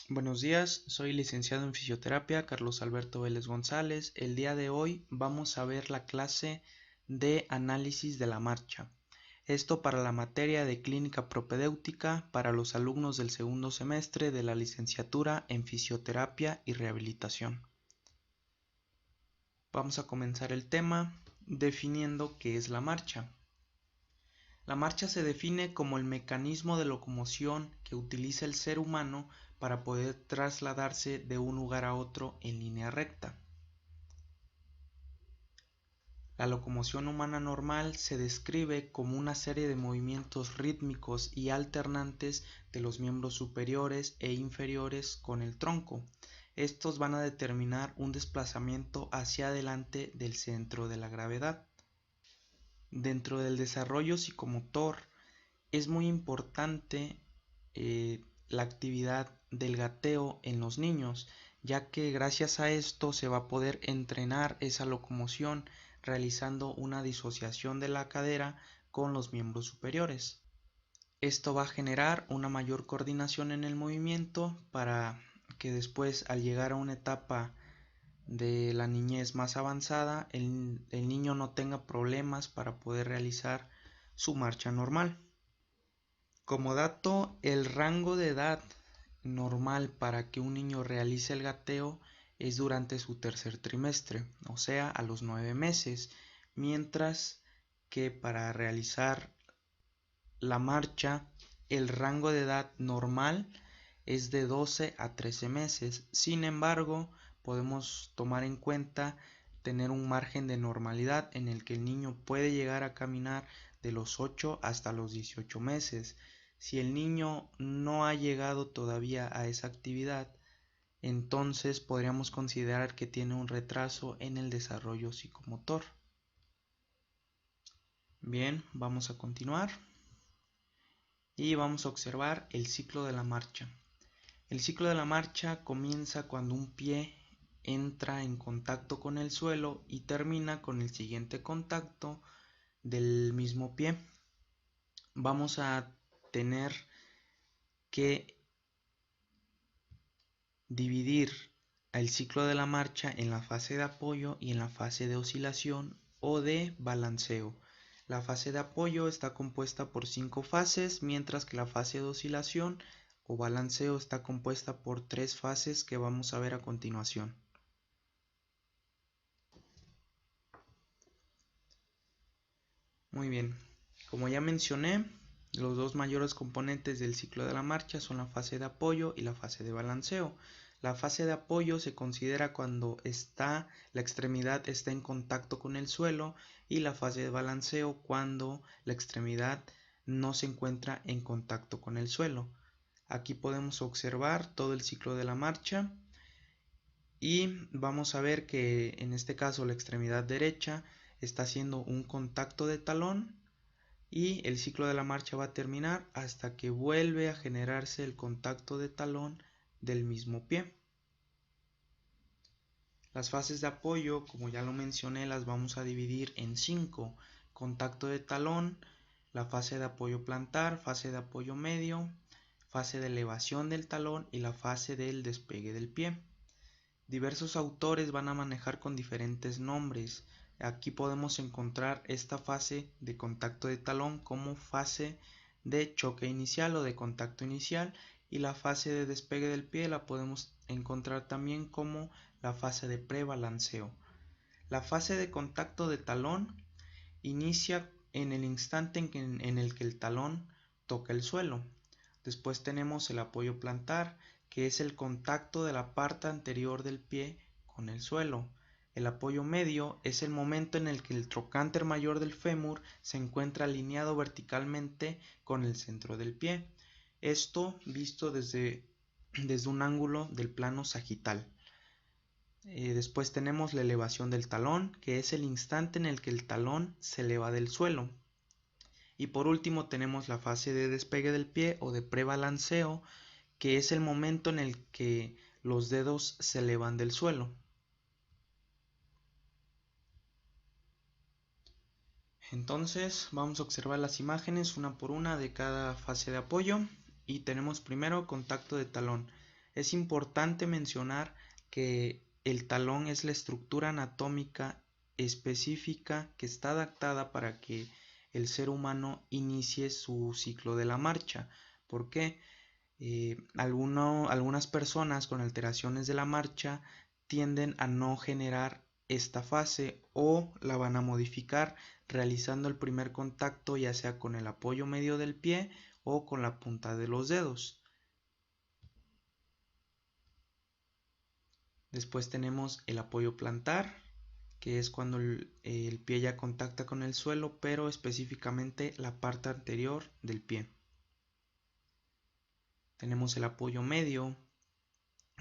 Buenos días, soy licenciado en fisioterapia Carlos Alberto Vélez González. El día de hoy vamos a ver la clase de análisis de la marcha. Esto para la materia de clínica propedéutica para los alumnos del segundo semestre de la licenciatura en fisioterapia y rehabilitación. Vamos a comenzar el tema definiendo qué es la marcha. La marcha se define como el mecanismo de locomoción que utiliza el ser humano para poder trasladarse de un lugar a otro en línea recta. La locomoción humana normal se describe como una serie de movimientos rítmicos y alternantes de los miembros superiores e inferiores con el tronco. Estos van a determinar un desplazamiento hacia adelante del centro de la gravedad. Dentro del desarrollo psicomotor es muy importante la actividad del gateo en los niños, ya que gracias a esto se va a poder entrenar esa locomoción realizando una disociación de la cadera con los miembros superiores. Esto va a generar una mayor coordinación en el movimiento para que después, al llegar a una etapa de la niñez más avanzada, el niño no tenga problemas para poder realizar su marcha normal. Como dato, el rango de edad normal para que un niño realice el gateo es durante su tercer trimestre, o sea, a los 9 meses, mientras que para realizar la marcha, el rango de edad normal es de 12 a 13 meses. Sin embargo, podemos tomar en cuenta tener un margen de normalidad en el que el niño puede llegar a caminar de los 8 hasta los 18 meses. Si el niño no ha llegado todavía a esa actividad, entonces podríamos considerar que tiene un retraso en el desarrollo psicomotor. Bien, vamos a continuar y vamos a observar el ciclo de la marcha. El ciclo de la marcha comienza cuando un pie entra en contacto con el suelo y termina con el siguiente contacto del mismo pie. Vamos a tener que dividir el ciclo de la marcha en la fase de apoyo y en la fase de oscilación o de balanceo. La fase de apoyo está compuesta por 5 fases, mientras que la fase de oscilación o balanceo está compuesta por 3 fases que vamos a ver a continuación. Muy bien, como ya mencioné, los dos mayores componentes del ciclo de la marcha son la fase de apoyo y la fase de balanceo. La fase de apoyo se considera cuando la extremidad está en contacto con el suelo, y la fase de balanceo cuando la extremidad no se encuentra en contacto con el suelo. Aquí podemos observar todo el ciclo de la marcha y vamos a ver que en este caso la extremidad derecha está haciendo un contacto de talón y el ciclo de la marcha va a terminar hasta que vuelve a generarse el contacto de talón del mismo pie. Las fases de apoyo, como ya lo mencioné, las vamos a dividir en 5: contacto de talón, la fase de apoyo plantar, fase de apoyo medio, fase de elevación del talón y la fase del despegue del pie. Diversos autores van a manejar con diferentes nombres. Aquí podemos encontrar esta fase de contacto de talón como fase de choque inicial o de contacto inicial, y la fase de despegue del pie la podemos encontrar también como la fase de prebalanceo. La fase de contacto de talón inicia en el instante en el que el talón toca el suelo. Después tenemos el apoyo plantar, que es el contacto de la parte anterior del pie con el suelo. El apoyo medio es el momento en el que el trocánter mayor del fémur se encuentra alineado verticalmente con el centro del pie. Esto visto desde un ángulo del plano sagital. Después tenemos la elevación del talón, que es el instante en el que el talón se eleva del suelo. Y por último tenemos la fase de despegue del pie o de prebalanceo, que es el momento en el que los dedos se elevan del suelo. Entonces vamos a observar las imágenes una por una de cada fase de apoyo y tenemos primero contacto de talón. Es importante mencionar que el talón es la estructura anatómica específica que está adaptada para que el ser humano inicie su ciclo de la marcha. ¿Por qué? Algunas personas con alteraciones de la marcha tienden a no generar esta fase o la van a modificar realizando el primer contacto ya sea con el apoyo medio del pie o con la punta de los dedos. Después tenemos el apoyo plantar, que es cuando el pie ya contacta con el suelo, pero específicamente la parte anterior del pie. Tenemos el apoyo medio,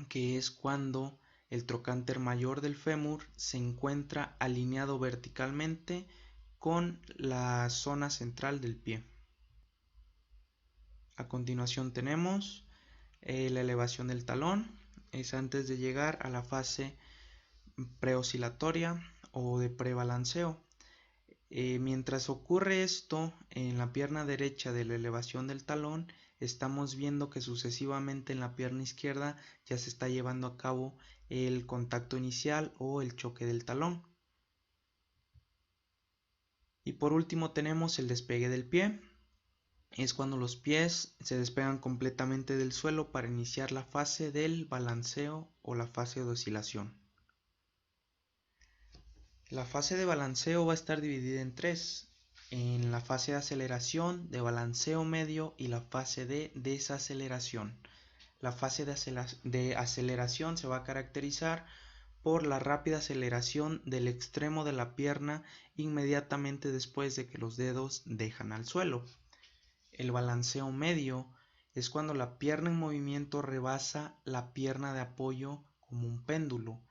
que es cuando el trocánter mayor del fémur se encuentra alineado verticalmente con la zona central del pie. A continuación tenemos la elevación del talón, es antes de llegar a la fase preoscilatoria o de prebalanceo. Mientras ocurre esto en la pierna derecha de la elevación del talón, estamos viendo que sucesivamente en la pierna izquierda ya se está llevando a cabo el contacto inicial o el choque del talón. Y por último tenemos el despegue del pie. Es cuando los pies se despegan completamente del suelo para iniciar la fase del balanceo o la fase de oscilación. La fase de balanceo va a estar dividida en tres, en la fase de aceleración, de balanceo medio y la fase de desaceleración. La fase de aceleración se va a caracterizar por la rápida aceleración del extremo de la pierna inmediatamente después de que los dedos dejan al suelo. El balanceo medio es cuando la pierna en movimiento rebasa la pierna de apoyo como un péndulo.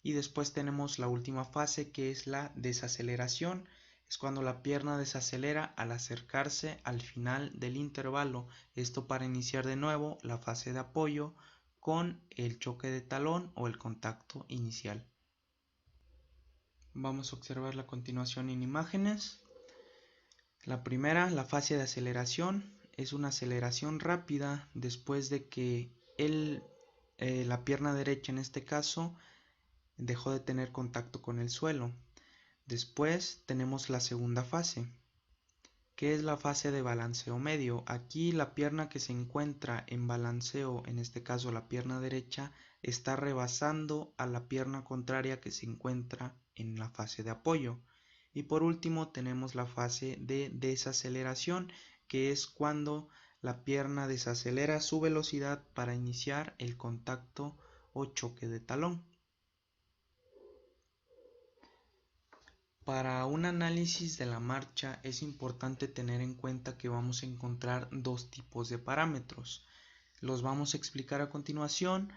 Y después tenemos la última fase, que es la desaceleración. Es cuando la pierna desacelera al acercarse al final del intervalo. Esto para iniciar de nuevo la fase de apoyo con el choque de talón o el contacto inicial. Vamos a observar la continuación en imágenes. La primera, la fase de aceleración, es una aceleración rápida después de que la pierna derecha en este caso dejó de tener contacto con el suelo. Después tenemos la segunda fase, que es la fase de balanceo medio. Aquí la pierna que se encuentra en balanceo, en este caso la pierna derecha, está rebasando a la pierna contraria que se encuentra en la fase de apoyo. Y por último tenemos la fase de desaceleración, que es cuando la pierna desacelera su velocidad para iniciar el contacto o choque de talón. Para un análisis de la marcha es importante tener en cuenta que vamos a encontrar dos tipos de parámetros. Los vamos a explicar a continuación,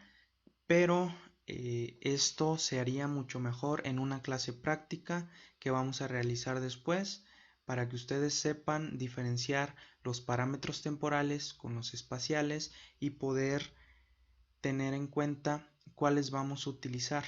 pero esto se haría mucho mejor en una clase práctica que vamos a realizar después para que ustedes sepan diferenciar los parámetros temporales con los espaciales y poder tener en cuenta cuáles vamos a utilizar.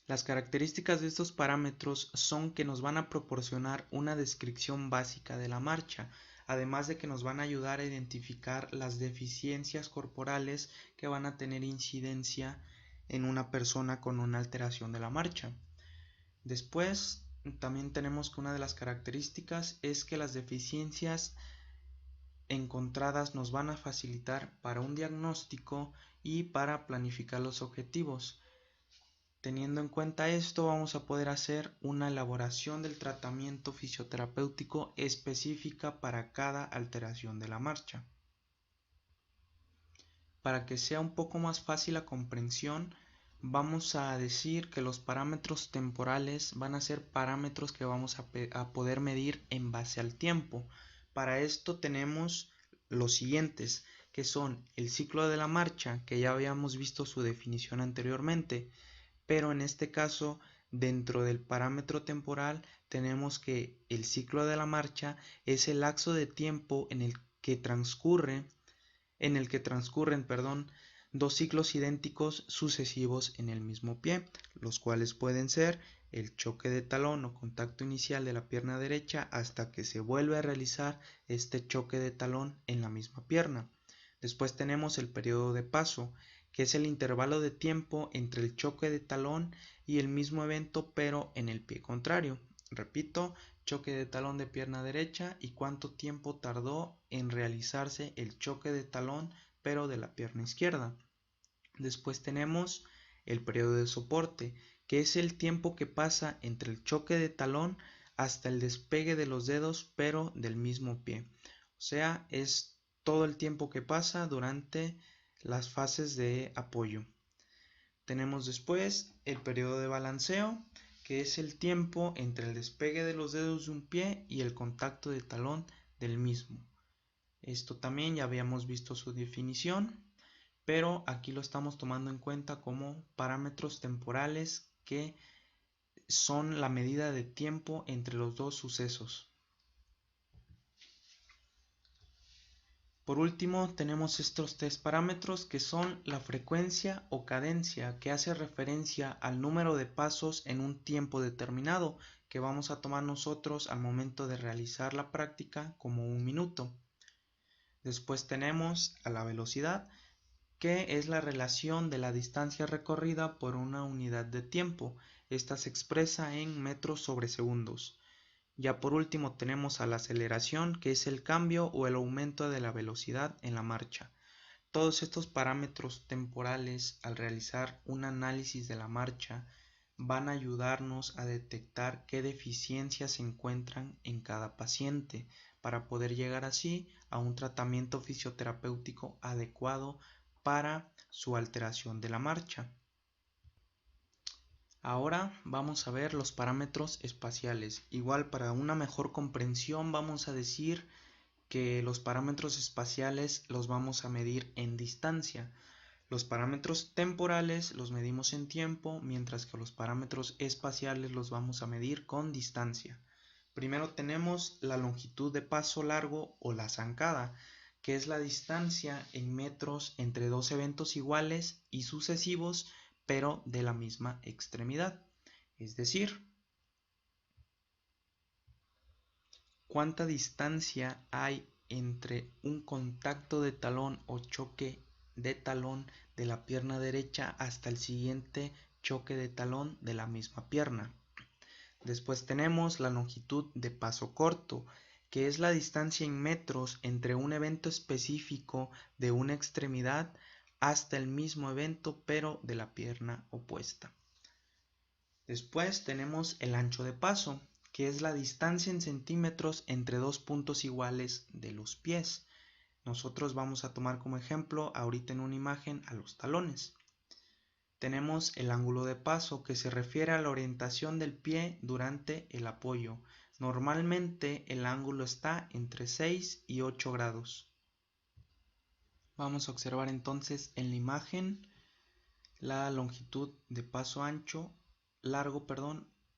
Las características de estos parámetros son que nos van a proporcionar una descripción básica de la marcha, además de que nos van a ayudar a identificar las deficiencias corporales que van a tener incidencia en una persona con una alteración de la marcha. Después, también tenemos que una de las características es que las deficiencias encontradas nos van a facilitar para un diagnóstico y para planificar los objetivos. Teniendo en cuenta esto, vamos a poder hacer una elaboración del tratamiento fisioterapéutico específica para cada alteración de la marcha. Para que sea un poco más fácil la comprensión, vamos a decir que los parámetros temporales van a ser parámetros que vamos a poder medir en base al tiempo. Para esto tenemos los siguientes, que son el ciclo de la marcha, que ya habíamos visto su definición anteriormente, pero en este caso dentro del parámetro temporal tenemos que el ciclo de la marcha es el lapso de tiempo en el que transcurren, dos ciclos idénticos sucesivos en el mismo pie, los cuales pueden ser el choque de talón o contacto inicial de la pierna derecha hasta que se vuelve a realizar este choque de talón en la misma pierna. Después tenemos el periodo de paso, que es el intervalo de tiempo entre el choque de talón y el mismo evento pero en el pie contrario. Repito, choque de talón de pierna derecha y cuánto tiempo tardó en realizarse el choque de talón pero de la pierna izquierda. Después tenemos el periodo de soporte, que es el tiempo que pasa entre el choque de talón hasta el despegue de los dedos pero del mismo pie. O sea, es todo el tiempo que pasa durante las fases de apoyo. Tenemos después el periodo de balanceo, que es el tiempo entre el despegue de los dedos de un pie y el contacto de talón del mismo. Esto también ya habíamos visto su definición, pero aquí lo estamos tomando en cuenta como parámetros temporales que son la medida de tiempo entre los dos sucesos. Por último, tenemos estos tres parámetros que son la frecuencia o cadencia, que hace referencia al número de pasos en un tiempo determinado que vamos a tomar nosotros al momento de realizar la práctica como 1 minuto. Después tenemos a la velocidad, que es la relación de la distancia recorrida por una unidad de tiempo. Esta se expresa en metros sobre segundos. Ya por último tenemos a la aceleración, que es el cambio o el aumento de la velocidad en la marcha. Todos estos parámetros temporales, al realizar un análisis de la marcha, van a ayudarnos a detectar qué deficiencias se encuentran en cada paciente para poder llegar así a un tratamiento fisioterapéutico adecuado para su alteración de la marcha. Ahora vamos a ver los parámetros espaciales. Igual para una mejor comprensión vamos a decir que los parámetros espaciales los vamos a medir en distancia. Los parámetros temporales los medimos en tiempo, mientras que los parámetros espaciales los vamos a medir con distancia. Primero tenemos la longitud de paso largo o la zancada, que es la distancia en metros entre dos eventos iguales y sucesivos pero de la misma extremidad. Es decir, cuánta distancia hay entre un contacto de talón o choque de talón de la pierna derecha hasta el siguiente choque de talón de la misma pierna. Después tenemos la longitud de paso corto, que es la distancia en metros entre un evento específico de una extremidad hasta el mismo evento pero de la pierna opuesta. Después tenemos el ancho de paso, que es la distancia en centímetros entre dos puntos iguales de los pies. Nosotros vamos a tomar como ejemplo ahorita en una imagen a los talones. Tenemos el ángulo de paso, que se refiere a la orientación del pie durante el apoyo. Normalmente el ángulo está entre 6 y 8 grados. Vamos a observar entonces en la imagen la longitud de paso largo,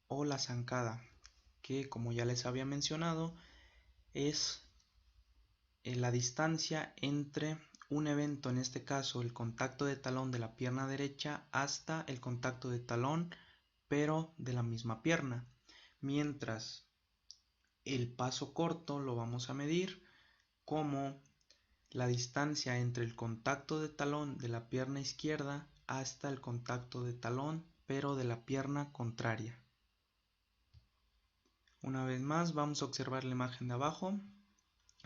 o la zancada, que como ya les había mencionado es la distancia entre un evento, en este caso el contacto de talón de la pierna derecha hasta el contacto de talón pero de la misma pierna, mientras el paso corto lo vamos a medir como la distancia entre el contacto de talón de la pierna izquierda hasta el contacto de talón pero de la pierna contraria. Una vez más vamos a observar la imagen de abajo,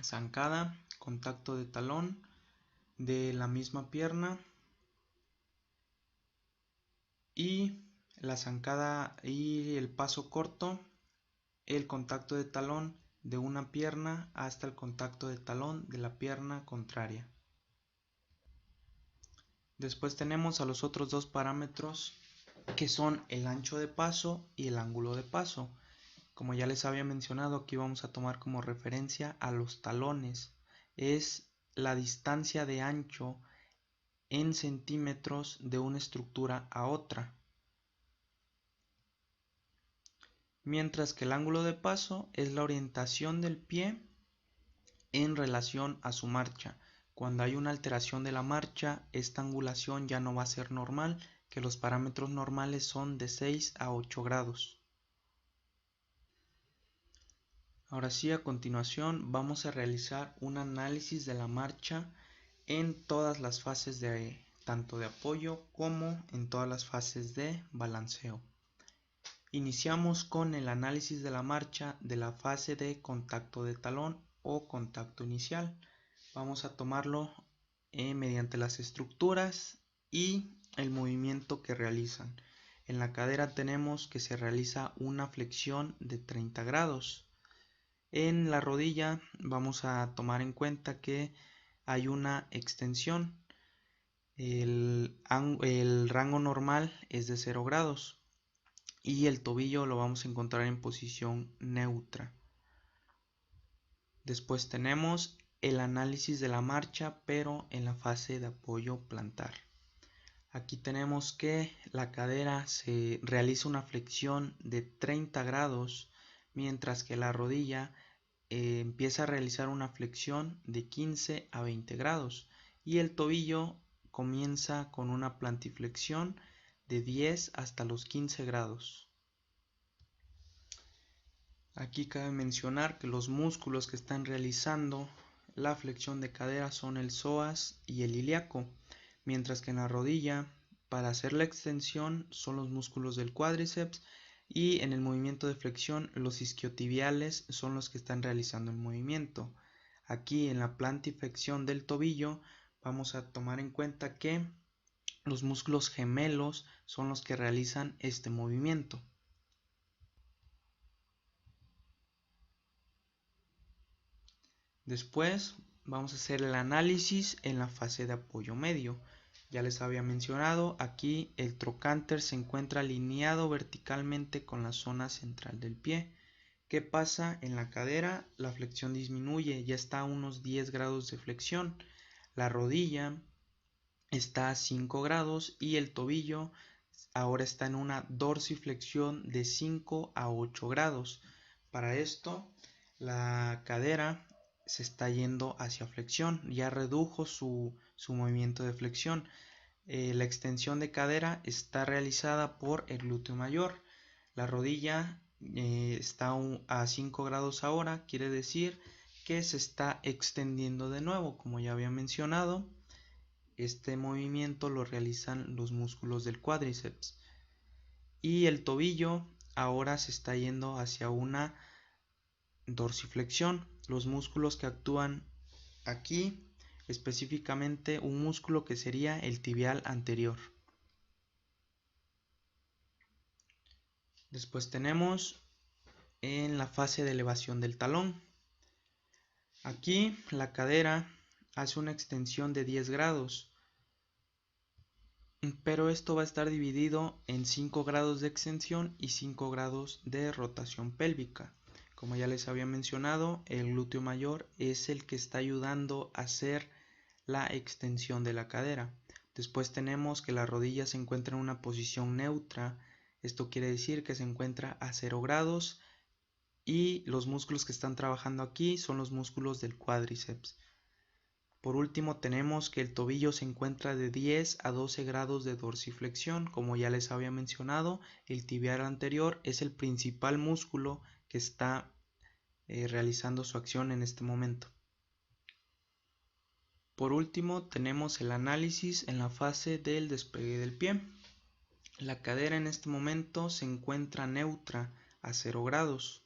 zancada, contacto de talón de la misma pierna y la zancada y el paso corto, el contacto de talón de una pierna hasta el contacto de talón de la pierna contraria. Después tenemos a los otros dos parámetros que son el ancho de paso y el ángulo de paso. Como ya les había mencionado, aquí vamos a tomar como referencia a los talones. Es la distancia de ancho en centímetros de una estructura a otra. Mientras que el ángulo de paso es la orientación del pie en relación a su marcha. Cuando hay una alteración de la marcha, esta angulación ya no va a ser normal, que los parámetros normales son de 6 a 8 grados. Ahora sí, a continuación vamos a realizar un análisis de la marcha en todas las fases de tanto de apoyo como en todas las fases de balanceo. Iniciamos con el análisis de la marcha de la fase de contacto de talón o contacto inicial. Vamos a tomarlo mediante las estructuras y el movimiento que realizan. En la cadera tenemos que se realiza una flexión de 30 grados. En la rodilla vamos a tomar en cuenta que hay una extensión. El rango normal es de 0 grados y el tobillo lo vamos a encontrar en posición neutra. Después tenemos el análisis de la marcha, pero en la fase de apoyo plantar. Aquí tenemos que la cadera se realiza una flexión de 30 grados, mientras que la rodilla empieza a realizar una flexión de 15 a 20 grados y el tobillo comienza con una plantiflexión de 10 hasta los 15 grados. Aquí cabe mencionar que los músculos que están realizando la flexión de cadera son el psoas y el ilíaco, mientras que en la rodilla, para hacer la extensión, son los músculos del cuádriceps y en el movimiento de flexión los isquiotibiales son los que están realizando el movimiento. Aquí en la plantiflexión del tobillo vamos a tomar en cuenta que los músculos gemelos son los que realizan este movimiento. Después vamos a hacer el análisis en la fase de apoyo medio. Ya les había mencionado, aquí el trocánter se encuentra alineado verticalmente con la zona central del pie. ¿Qué pasa en la cadera? La flexión disminuye, ya está a unos 10 grados de flexión. La rodilla está a 5 grados y el tobillo ahora está en una dorsiflexión de 5 a 8 grados. Para esto, la cadera se está yendo hacia flexión, ya redujo su movimiento de flexión. La extensión de cadera está realizada por el glúteo mayor. La rodilla está a 5 grados ahora, quiere decir que se está extendiendo de nuevo, como ya había mencionado. Este movimiento lo realizan los músculos del cuádriceps. Y el tobillo ahora se está yendo hacia una dorsiflexión. Los músculos que actúan aquí, específicamente un músculo que sería el tibial anterior. Después tenemos en la fase de elevación del talón. Aquí la cadera hace una extensión de 10 grados, pero esto va a estar dividido en 5 grados de extensión y 5 grados de rotación pélvica. Como ya les había mencionado, el glúteo mayor es el que está ayudando a hacer la extensión de la cadera. Después tenemos que la rodilla se encuentra en una posición neutra. Esto quiere decir que se encuentra a 0 grados y los músculos que están trabajando aquí son los músculos del cuádriceps. Por último tenemos que el tobillo se encuentra de 10 a 12 grados de dorsiflexión. Como ya les había mencionado, el tibial anterior es el principal músculo que está realizando su acción en este momento. Por último tenemos el análisis en la fase del despegue del pie. La cadera en este momento se encuentra neutra a 0 grados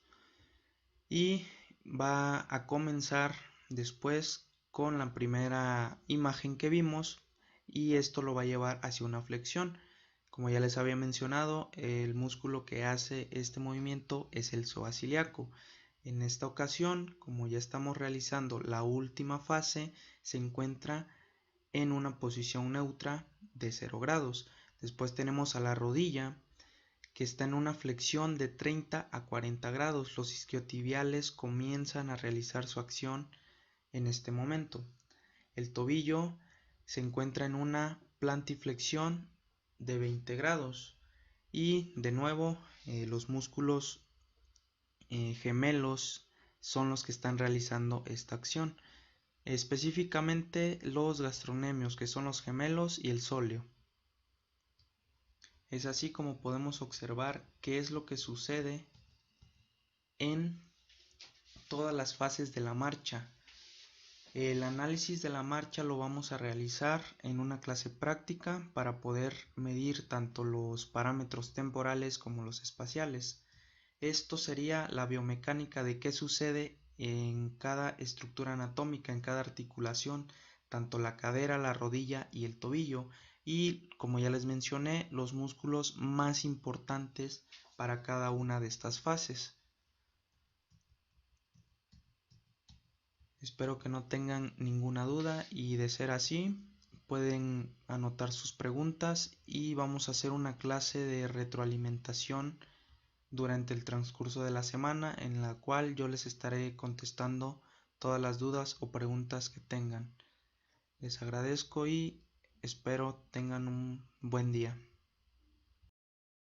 y va a comenzar después con la primera imagen que vimos y esto lo va a llevar hacia una flexión. Como ya les había mencionado, el músculo que hace este movimiento es el psoas ilíaco. En esta ocasión, como ya estamos realizando la última fase, se encuentra en una posición neutra de 0 grados. Después tenemos a la rodilla que está en una flexión de 30 a 40 grados. Los isquiotibiales comienzan a realizar su acción en este momento. El tobillo se encuentra en una plantiflexión de 20 grados y de nuevo los músculos gemelos son los que están realizando esta acción, específicamente los gastrocnemios, que son los gemelos, y el sóleo. Es así como podemos observar qué es lo que sucede en todas las fases de la marcha. El análisis de la marcha lo vamos a realizar en una clase práctica para poder medir tanto los parámetros temporales como los espaciales. Esto sería la biomecánica de qué sucede en cada estructura anatómica, en cada articulación, tanto la cadera, la rodilla y el tobillo, y como ya les mencioné, los músculos más importantes para cada una de estas fases. Espero que no tengan ninguna duda y de ser así, pueden anotar sus preguntas y vamos a hacer una clase de retroalimentación durante el transcurso de la semana en la cual yo les estaré contestando todas las dudas o preguntas que tengan. Les agradezco y espero tengan un buen día.